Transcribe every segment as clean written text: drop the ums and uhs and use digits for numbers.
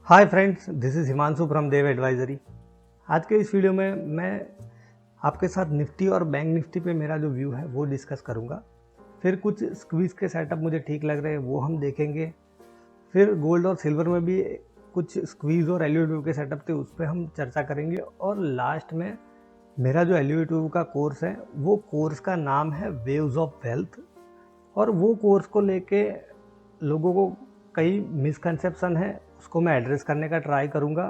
Hi friends, this is Himanshu from Dev advisory. आज के इस वीडियो में मैं आपके साथ निफ्टी और बैंक निफ्टी पे मेरा जो व्यू है वो डिस्कस करूँगा। फिर कुछ स्क्वीज़ के सेटअप मुझे ठीक लग रहे हैं वो हम देखेंगे। फिर गोल्ड और सिल्वर में भी कुछ स्क्वीज़ और एलयूएटीयू के सेटअप थे उस पर हम चर्चा करेंगे। और लास्ट में मेरा जो एलयूएटीयू का कोर्स है वो कोर्स का नाम है वेव्स ऑफ वेल्थ। और वो कोर्स को लेके लोगों को कई मिसकंसेप्शन है उसको मैं एड्रेस करने का ट्राई करूँगा।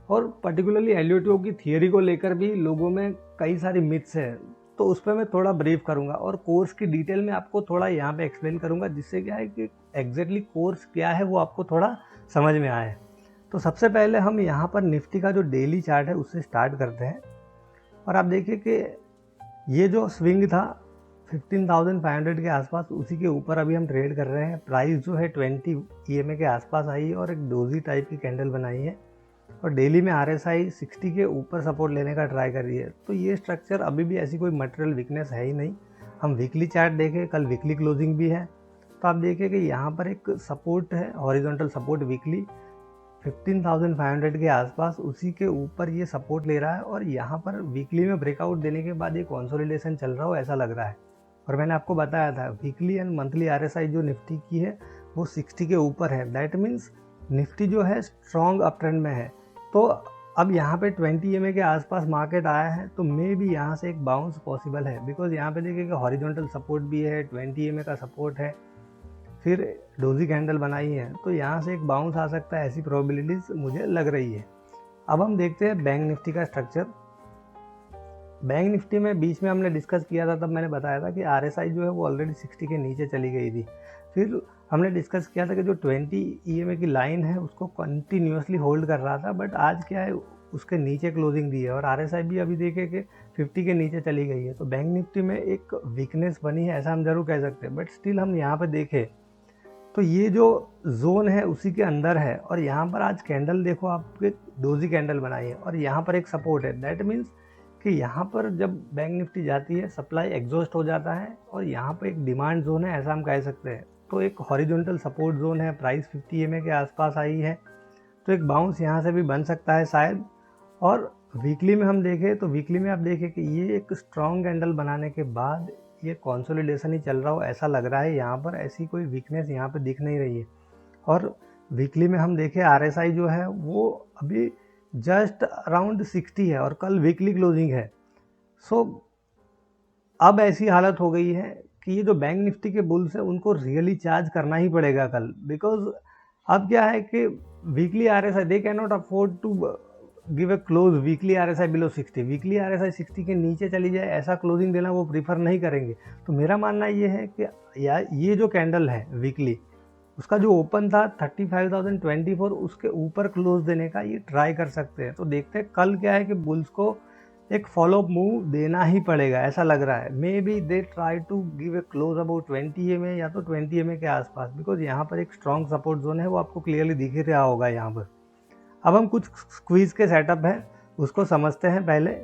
और पर्टिकुलरली एलयूएटीयू की थियरी को लेकर भी लोगों में कई सारी मिथ्स है तो उस पर मैं थोड़ा ब्रीफ करूँगा और कोर्स की डिटेल में आपको थोड़ा यहाँ पे एक्सप्लेन करूँगा, जिससे क्या है कि एग्जैक्टली कोर्स क्या है वो आपको थोड़ा समझ में आए। तो सबसे पहले हम यहाँ पर निफ्टी का जो डेली चार्ट है उससे स्टार्ट करते हैं। और आप देखिए कि ये जो स्विंग था 15,500 के आसपास, उसी के ऊपर अभी हम ट्रेड कर रहे हैं। प्राइस जो है 20 EMA के आसपास आई है और एक डोजी टाइप की कैंडल बनाई है और डेली में RSI 60 के ऊपर सपोर्ट लेने का ट्राई कर रही है। तो ये स्ट्रक्चर अभी भी ऐसी कोई मटेरियल वीकनेस है ही नहीं। हम वीकली चार्ट देखें, कल वीकली क्लोजिंग भी है तो आप देखिए कि यहाँ पर एक सपोर्ट है, हॉरिजॉन्टल सपोर्ट वीकली 15,500 के आसपास, उसी के ऊपर ये सपोर्ट ले रहा है। और यहाँ पर वीकली में ब्रेकआउट देने के बाद ये कंसोलिडेशन चल रहा हो ऐसा लग रहा है। और मैंने आपको बताया था वीकली एंड मंथली RSI जो निफ्टी की है वो 60 के ऊपर है। दैट मीन्स निफ्टी जो है स्ट्रॉन्ग अप ट्रेंड में है। तो अब यहाँ पे 20 EMA के आसपास मार्केट आया है तो मे भी यहाँ से एक बाउंस पॉसिबल है, बिकॉज यहाँ पे देखिए कि हॉरिजॉन्टल सपोर्ट भी है, 20 EMA का सपोर्ट है, फिर डोजी कैंडल बनाई है तो यहाँ से एक बाउंस आ सकता है, ऐसी प्रोबेबिलिटीज मुझे लग रही है। अब हम देखते हैं बैंक निफ्टी का स्ट्रक्चर। बैंक निफ्टी में बीच में हमने डिस्कस किया था, तब मैंने बताया था कि RSI जो है वो ऑलरेडी 60 के नीचे चली गई थी। फिर हमने डिस्कस किया था कि जो 20 EMA की लाइन है उसको कंटिन्यूसली होल्ड कर रहा था, बट आज क्या है उसके नीचे क्लोजिंग दी है और RSI भी अभी देखे कि 50 के नीचे चली गई है। तो बैंक निफ्टी में एक वीकनेस बनी है ऐसा हम जरूर कह सकते हैं। बट स्टिल हम यहाँ पर देखें तो ये जो जोन है उसी के अंदर है और यहाँ पर आज कैंडल देखो आपके डोजी कैंडल बनाई है और यहाँ पर एक सपोर्ट है। दैट मीन्स कि यहाँ पर जब बैंक निफ्टी जाती है सप्लाई एग्जॉस्ट हो जाता है और यहाँ पर एक डिमांड जोन है ऐसा हम कह सकते हैं। तो एक हॉरिजॉन्टल सपोर्ट जोन है, प्राइस 50 EMA के आसपास आई है तो एक बाउंस यहाँ से भी बन सकता है शायद। और वीकली में हम देखें तो वीकली में आप देखें कि ये एक स्ट्रॉन्ग कैंडल बनाने के बाद ये कंसोलिडेशन ही चल रहा हो ऐसा लग रहा है। यहाँ पर ऐसी कोई वीकनेस यहाँ पे दिख नहीं रही है। और वीकली में हम देखें RSI जो है वो अभी जस्ट अराउंड 60 है और कल वीकली क्लोजिंग है। सो अब ऐसी हालत हो गई है कि ये जो बैंक निफ्टी के बुल्स है उनको रियली चार्ज करना ही पड़ेगा कल, बिकॉज अब क्या है कि weekly RSI they can not afford to give a close weekly RSI below 60। Weekly RSI 60 के नीचे चली जाए ऐसा क्लोजिंग देना वो प्रीफर नहीं करेंगे। तो मेरा मानना ये है कि ये जो कैंडल है वीकली उसका जो ओपन था 35,024 उसके ऊपर क्लोज देने का ये ट्राई कर सकते हैं। तो देखते हैं कल क्या है कि बुल्स को एक फॉलो अप मूव देना ही पड़ेगा ऐसा लग रहा है। Maybe they try to give a close about 20 EMA या तो 20 EMA के आसपास, बिकॉज यहाँ पर एक स्ट्रॉन्ग सपोर्ट जोन है वो आपको क्लियरली दिख ही रहा होगा यहाँ पर। अब हम कुछ स्क्वीज के सेटअप है उसको समझते हैं। पहले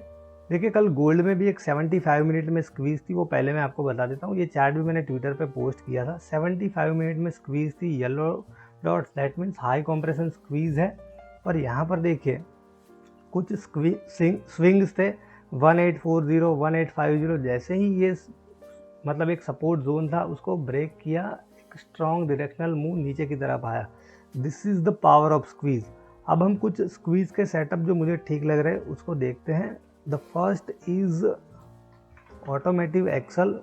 देखिए कल गोल्ड में भी एक 75 मिनट में स्क्वीज थी, वो पहले मैं आपको बता देता हूँ। ये चार्ट भी मैंने ट्विटर पे पोस्ट किया था। 75 मिनट में स्क्वीज थी, yellow dots, that means high compression squeeze है। और यहाँ पर देखिए कुछ स्विंग्स थे 1840 1850। जैसे ही ये मतलब एक सपोर्ट जोन था उसको ब्रेक किया, एक स्ट्रॉन्ग डायरेक्शनल मूव नीचे की तरफ आया। This is the power of squeeze. अब हम कुछ स्क्वीज के सेटअप जो मुझे ठीक लग रहे हैं उसको देखते हैं। The first is automotive axle.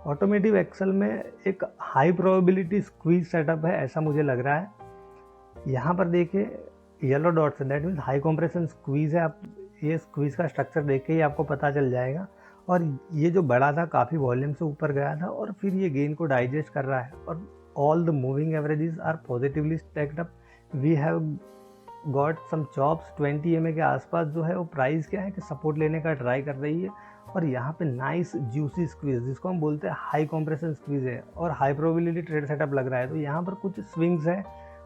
Automotive axle में एक हाई प्रोबेबिलिटी स्क्वीज सेटअप है ऐसा मुझे लग रहा है। यहाँ पर देखिए येलो डॉट्स है, that means high compression squeeze है। आप ये स्क्वीज का स्ट्रक्चर देख के ही आपको पता चल जाएगा। और ये जो बड़ा था काफ़ी वॉल्यूम से ऊपर गया था और फिर ये गेन को डाइजेस्ट कर रहा है और all the moving averages are positively stacked up. We have got some chops 20 EMA के आसपास जो है वो प्राइस क्या है कि सपोर्ट लेने का ट्राई कर रही है। और यहाँ पे नाइस जूसी स्क्वीज जिसको हम बोलते हैं हाई कॉम्प्रेशन स्क्वीज है और हाई प्रोबेबिलिटी ट्रेड सेटअप लग रहा है। तो यहाँ पर कुछ स्विंग्स है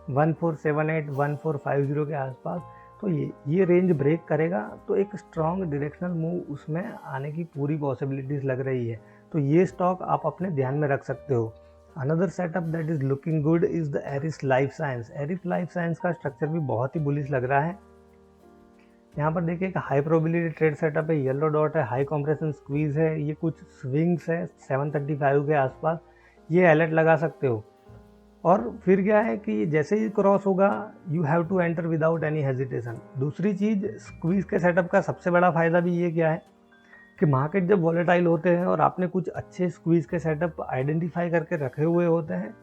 1478 1450 के आसपास। तो ये रेंज ब्रेक करेगा तो एक स्ट्रॉन्ग डायरेक्शनल मूव उसमें आने की पूरी पॉसिबिलिटीज़ लग रही है। तो ये स्टॉक आप अपने ध्यान में रख सकते हो। Another setup that is looking good is the Eris life science. Eris life science का स्ट्रक्चर भी बहुत ही बुलिश लग रहा है। यहाँ पर देखिए एक हाई प्रोबेबिलिटी ट्रेड सेटअप है, येलो डॉट है, हाई कॉम्प्रेशन स्क्वीज है, ये कुछ स्विंग्स है 735 के आसपास, ये अलर्ट लगा सकते हो। और फिर क्या है कि जैसे ही क्रॉस होगा you have to enter without any hesitation. दूसरी चीज़ स्क्वीज के सेटअप का सबसे बड़ा फ़ायदा भी ये क्या है कि मार्केट जब वॉलेटाइल होते हैं और आपने कुछ अच्छे स्क्वीज के सेटअप आइडेंटिफाई करके रखे हुए होते हैं,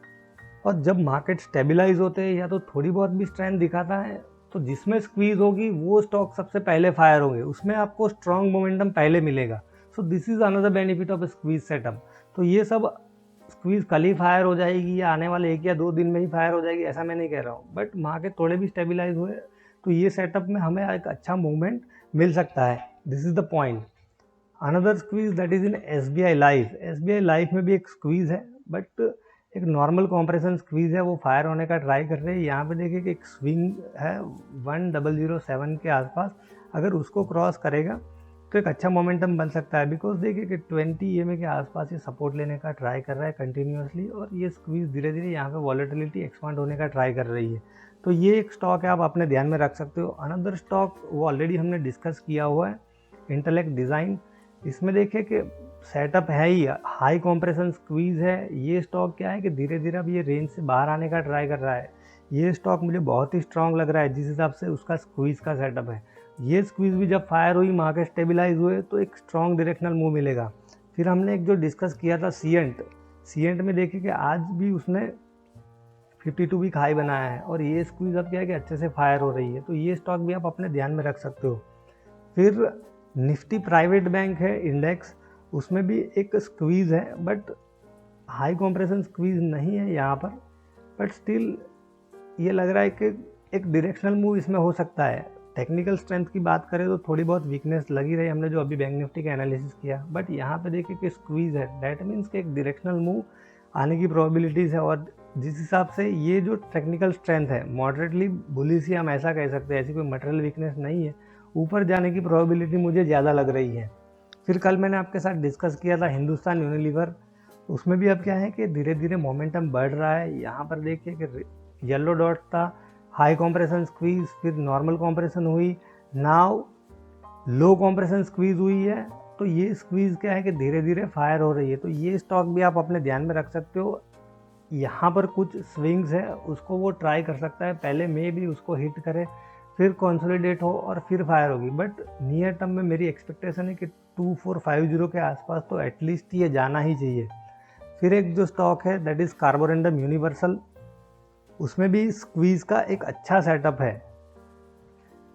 और जब मार्केट स्टेबलाइज होते हैं या तो थोड़ी बहुत भी स्ट्रेंथ दिखाता है, तो जिसमें स्क्वीज होगी वो स्टॉक सबसे पहले फायर होंगे, उसमें आपको स्ट्रॉन्ग मोमेंटम पहले मिलेगा। So this is another benefit of squeeze setup. तो ये सब स्क्वीज कल ही फायर हो जाएगी या आने वाले 1 या 2 दिन में ही फायर हो जाएगी ऐसा मैं नहीं कह रहा हूँ, बट मार्केट थोड़े भी स्टेबलाइज हुए तो ये सेटअप में हमें एक अच्छा मूवमेंट मिल सकता है। This is the point. Another squeeze that is in SBI life. SBI life में भी एक स्क्वीज है, बट एक नॉर्मल कॉम्प्रेशन स्क्वीज है, वो फायर होने का ट्राई कर रहे हैं। यहाँ पे देखिए कि एक स्विंग है 1007 के आसपास, अगर उसको क्रॉस करेगा तो एक अच्छा मोमेंटम बन सकता है। बिकॉज देखिए कि 20 EMA के आसपास ये सपोर्ट लेने का ट्राई कर रहा है कंटिन्यूसली, और ये स्क्वीज धीरे धीरे यहाँ पे वॉलेटिलिटी एक्सपांड होने का ट्राई कर रही है। तो ये एक स्टॉक है, आप अपने ध्यान में रख सकते हो। अनदर स्टॉक वो ऑलरेडी हमने डिस्कस किया हुआ है, इंटेलेक्ट डिज़ाइन। इसमें देखिए कि सेटअप है ही, हाई कॉम्प्रेशन स्क्वीज है। ये स्टॉक क्या है कि धीरे धीरे अब ये रेंज से बाहर आने का ट्राई कर रहा है। ये स्टॉक मुझे बहुत ही स्ट्रांग लग रहा है जिस हिसाब से उसका स्क्वीज का सेटअप है। ये स्क्वीज भी जब फायर हुई, मार्केट स्टेबलाइज हुए, तो एक स्ट्रॉन्ग डायरेक्शनल मूव मिलेगा। फिर हमने एक जो डिस्कस किया था सीएंट में देखिए कि आज भी उसने 52 वीक हाई बनाया है, और ये स्क्वीज अब क्या है कि अच्छे से फायर हो रही है। तो ये स्टॉक भी आप अपने ध्यान में रख सकते हो। फिर निफ्टी प्राइवेट बैंक है इंडेक्स, उसमें भी एक स्क्वीज है, बट हाई कॉम्प्रेशन स्क्वीज नहीं है यहाँ पर, बट स्टिल ये लग रहा है कि एक डायरेक्शनल मूव इसमें हो सकता है। टेक्निकल स्ट्रेंथ की बात करें तो थोड़ी बहुत वीकनेस लगी रही, हमने जो अभी बैंक निफ्टी का एनालिसिस किया, बट यहाँ पे देखिए कि स्क्वीज है, दैट मीन्स कि एक डायरेक्शनल मूव आने की प्रोबेबिलिटीज़ है। और जिस हिसाब से ये जो टेक्निकल स्ट्रेंथ है मॉडरेटली बुलिश ही हम ऐसा कह सकते हैं, ऐसी कोई मटेरियल वीकनेस नहीं है, ऊपर जाने की प्रोबेबिलिटी मुझे ज़्यादा लग रही है। फिर कल मैंने आपके साथ डिस्कस किया था हिंदुस्तान यूनिलीवर, उसमें भी अब क्या है कि धीरे धीरे मोमेंटम बढ़ रहा है। यहाँ पर देखिए कि येलो डॉट था, हाई कॉम्प्रेशन स्क्वीज, फिर नॉर्मल कॉम्प्रेशन हुई, नाउ लो कॉम्प्रेशन स्क्वीज हुई है। तो ये स्क्वीज क्या है कि धीरे धीरे फायर हो रही है। तो ये स्टॉक भी आप अपने ध्यान में रख सकते हो। यहाँ पर कुछ स्विंग्स है, उसको वो ट्राई कर सकता है, पहले मे भी उसको हिट करे, फिर कंसोलिडेट हो और फिर फायर होगी। बट नियर टर्म में मेरी एक्सपेक्टेशन है कि 2450 के आसपास तो एटलीस्ट ये जाना ही चाहिए। फिर एक जो स्टॉक है दैट इज़ कार्बोरेंडम यूनिवर्सल, उसमें भी स्क्वीज का एक अच्छा सेटअप है।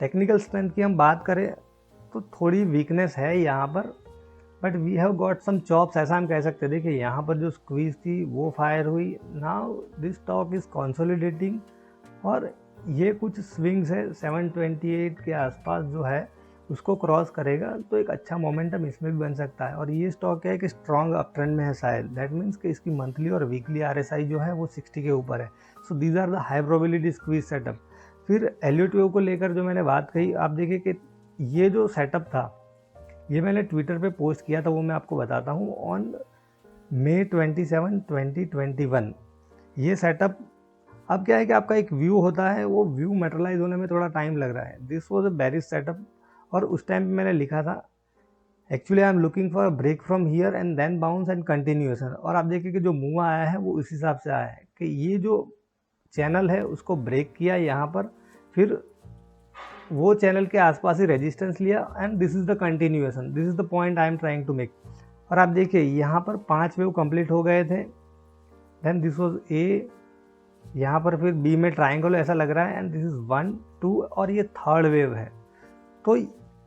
टेक्निकल स्ट्रेंथ की हम बात करें तो थोड़ी वीकनेस है यहाँ पर, but we have got some chops ऐसा हम कह सकते हैं। देखिए यहाँ पर जो स्क्वीज थी वो फायर हुई, now this stock is consolidating, और ये कुछ स्विंग्स है 728 के आसपास जो है उसको क्रॉस करेगा तो एक अच्छा मोमेंटम इसमें भी बन सकता है। और ये स्टॉक क्या है कि स्ट्रॉन्ग अप ट्रेंड में है शायद, दैट मीन्स कि इसकी मंथली और वीकली RSI जो है वो 60 के ऊपर है। So these are the high probability squeeze setup. फिर Elliott वेव को लेकर जो मैंने बात कही, आप देखिए कि ये जो सेटअप था ये मैंने ट्विटर पे पोस्ट किया था, वो मैं आपको बताता हूँ, ऑन May 27, 2021। ये सेटअप अब क्या है कि आपका एक व्यू होता है, वो व्यू मटेरियलाइज होने में थोड़ा टाइम लग रहा है। This was a bearish setup, और उस टाइम पे मैंने लिखा था actually I am looking for break from here and then bounce and continuation. और आप देखिए कि जो मूव आया है वो इस हिसाब से आया है कि ये जो चैनल है उसको ब्रेक किया यहाँ पर, फिर वो चैनल के आसपास ही रेजिस्टेंस लिया, and this is the continuation, this is the point I am trying to make. और आप देखिए यहाँ पर 5 वेव कंप्लीट हो गए थे, देन दिस वॉज ए, यहाँ पर फिर बी में ट्राइंगल ऐसा लग रहा है, एंड दिस इज़ 1 2 और ये थर्ड वेव है। तो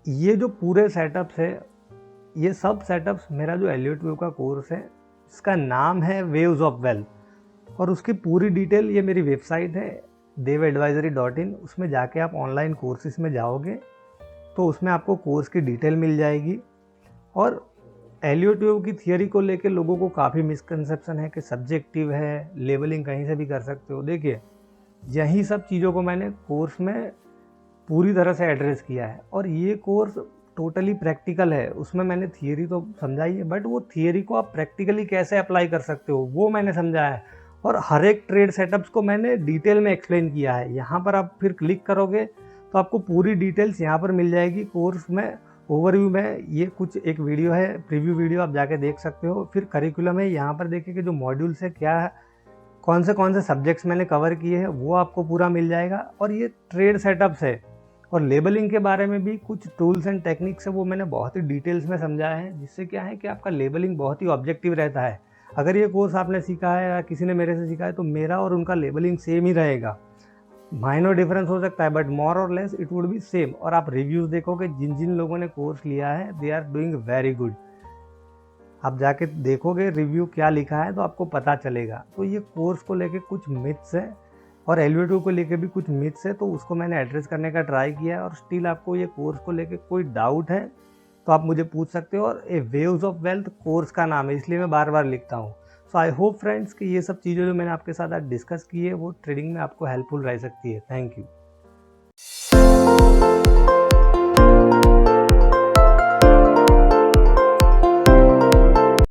ये जो पूरे सेटअप्स है, ये सब सेटअप्स मेरा जो एलियट वेव का कोर्स है इसका नाम है वेव्स ऑफ वेल्थ, और उसकी पूरी डिटेल ये मेरी वेबसाइट है devadvisory.in, उसमें जाके आप ऑनलाइन कोर्सेज में जाओगे तो उसमें आपको कोर्स की डिटेल मिल जाएगी। और एलियट वेव की थियरी को लेकर लोगों को काफ़ी मिसकंसेप्शन है कि सब्जेक्टिव है, लेबलिंग कहीं से भी कर सकते हो। देखिए यही सब चीज़ों को मैंने कोर्स में पूरी तरह से एड्रेस किया है, और ये कोर्स टोटली प्रैक्टिकल है, उसमें मैंने थियरी तो समझाई है, बट वो थियरी को आप प्रैक्टिकली कैसे अप्लाई कर सकते हो वो मैंने समझाया है, और हर एक ट्रेड सेटअप्स को मैंने डिटेल में एक्सप्लेन किया है। यहाँ पर आप फिर क्लिक करोगे तो आपको पूरी डिटेल्स यहाँ पर मिल जाएगी। कोर्स में ओवरव्यू में ये कुछ एक वीडियो है, प्रीव्यू वीडियो, आप जाके देख सकते हो। फिर करिकुलम है, यहाँ पर देखिए कि जो मॉड्यूल्स है, क्या है, कौन से सब्जेक्ट्स मैंने कवर किए हैं, वो आपको पूरा मिल जाएगा। और ये ट्रेड सेटअप्स है, और लेबलिंग के बारे में भी कुछ टूल्स एंड टेक्निक्स है, वो मैंने बहुत ही डिटेल्स में समझाया है, जिससे क्या है कि आपका लेबलिंग बहुत ही ऑब्जेक्टिव रहता है। अगर ये कोर्स आपने सीखा है या किसी ने मेरे से सीखा है तो मेरा और उनका लेबलिंग सेम ही रहेगा। माइनर डिफरेंस हो सकता है, बट मोर और less it would be same. और आप रिव्यूज़ देखोगे, जिन जिन लोगों ने कोर्स लिया है they are doing very good. आप जाके देखोगे रिव्यू क्या लिखा है तो आपको पता चलेगा। तो ये कोर्स को लेके कुछ मिथ्स है, और LV2 को लेके भी कुछ मिथ्स है, तो उसको मैंने एड्रेस करने का ट्राई किया है। और स्टिल आपको ये कोर्स को लेके कोई डाउट है तो आप मुझे पूछ सकते हो। और ए वेव्स ऑफ वेल्थ कोर्स का नाम है, इसलिए मैं बार बार लिखता हूँ। सो आई होप फ्रेंड्स कि ये सब चीज़ें जो मैंने आपके साथ आज डिस्कस की है वो ट्रेडिंग में आपको हेल्पफुल रह सकती है। Thank you.